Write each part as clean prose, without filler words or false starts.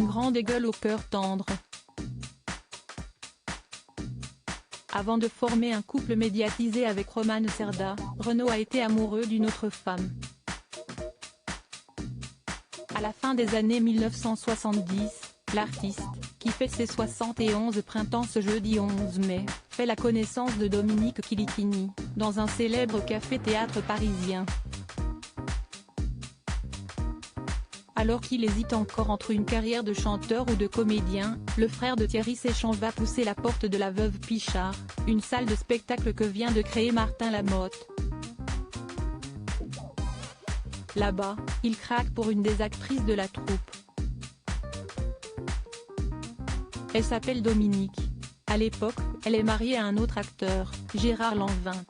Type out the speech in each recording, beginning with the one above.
une grande gueule au cœur tendre. Avant de former un couple médiatisé avec Romane Cerda, Renaud a été amoureux d'une autre femme. À la fin des années 1970, l'artiste, qui fait ses 71 printemps ce jeudi 11 mai, fait la connaissance de Dominique Kilikini, dans un célèbre café-théâtre parisien. Alors qu'il hésite encore entre une carrière de chanteur ou de comédien, le frère de Thierry Séchant va pousser la porte de la Veuve Pichard, une salle de spectacle que vient de créer Martin Lamotte. Là-bas, il craque pour une des actrices de la troupe. Elle s'appelle Dominique. À l'époque, elle est mariée à un autre acteur, Gérard Lanvin.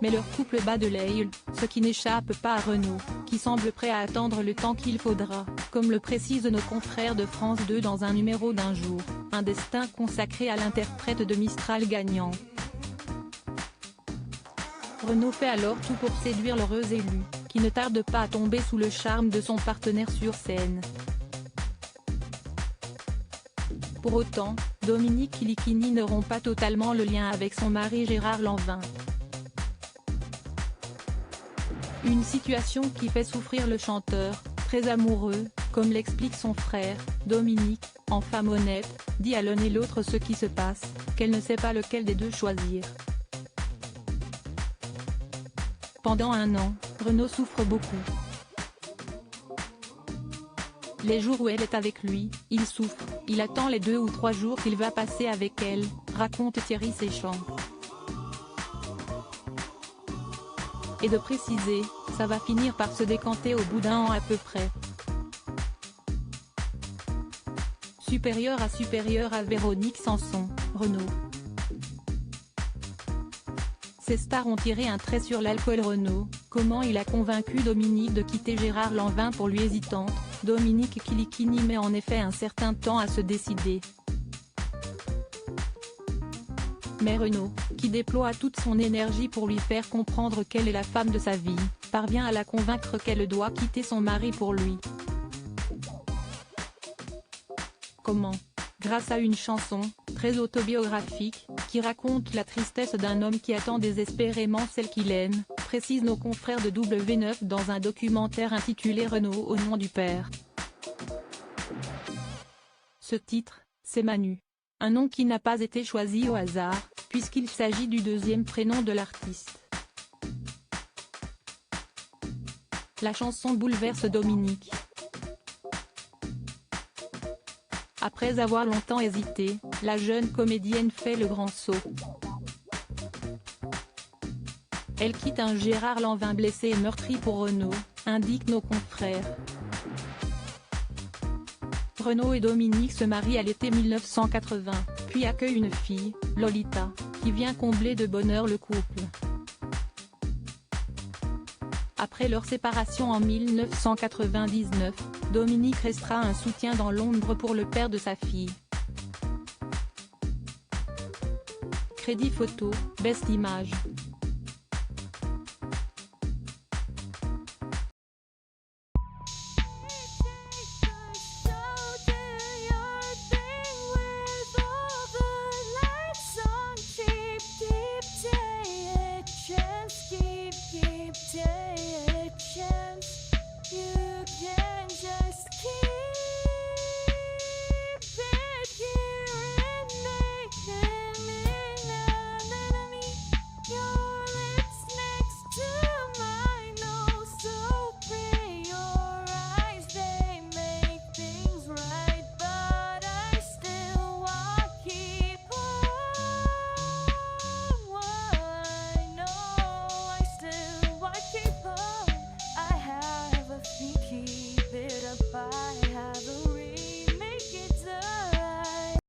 Mais leur couple bat de l'aile, ce qui n'échappe pas à Renaud, qui semble prêt à attendre le temps qu'il faudra, comme le précisent nos confrères de France 2 dans un numéro d'Un jour, un destin consacré à l'interprète de Mistral gagnant. Renaud fait alors tout pour séduire l'heureuse élue, qui ne tarde pas à tomber sous le charme de son partenaire sur scène. Pour autant, Dominique Kilikini ne rompt pas totalement le lien avec son mari Gérard Lanvin. Une situation qui fait souffrir le chanteur, très amoureux, comme l'explique son frère, Dominique, en femme honnête, dit à l'un et l'autre ce qui se passe, qu'elle ne sait pas lequel des deux choisir. Pendant un an, Renaud souffre beaucoup. Les jours où elle est avec lui, il souffre, il attend les 2 ou 3 jours qu'il va passer avec elle, raconte Thierry Séchant. Et de préciser, ça va finir par se décanter au bout d'un an à peu près. Supérieur à Véronique Sanson, Renaud. Ces stars ont tiré un trait sur l'alcool. Renaud, comment il a convaincu Dominique de quitter Gérard Lanvin pour lui hésitante, Dominique Kilikini met en effet un certain temps à se décider. Mais Renaud, qui déploie toute son énergie pour lui faire comprendre qu'elle est la femme de sa vie, parvient à la convaincre qu'elle doit quitter son mari pour lui. Comment ? Grâce à une chanson, très autobiographique, qui raconte la tristesse d'un homme qui attend désespérément celle qu'il aime, précisent nos confrères de W9 dans un documentaire intitulé Renaud au nom du père. Ce titre, c'est Manu. Un nom qui n'a pas été choisi au hasard, puisqu'il s'agit du deuxième prénom de l'artiste. La chanson bouleverse Dominique. Après avoir longtemps hésité, la jeune comédienne fait le grand saut. Elle quitte un Gérard Lanvin blessé et meurtri pour Renaud, indiquent nos confrères. Renaud et Dominique se marient à l'été 1980, puis accueillent une fille, Lolita, qui vient combler de bonheur le couple. Après leur séparation en 1999, Dominique restera un soutien dans l'ombre pour le père de sa fille. Crédit photo, Best Image.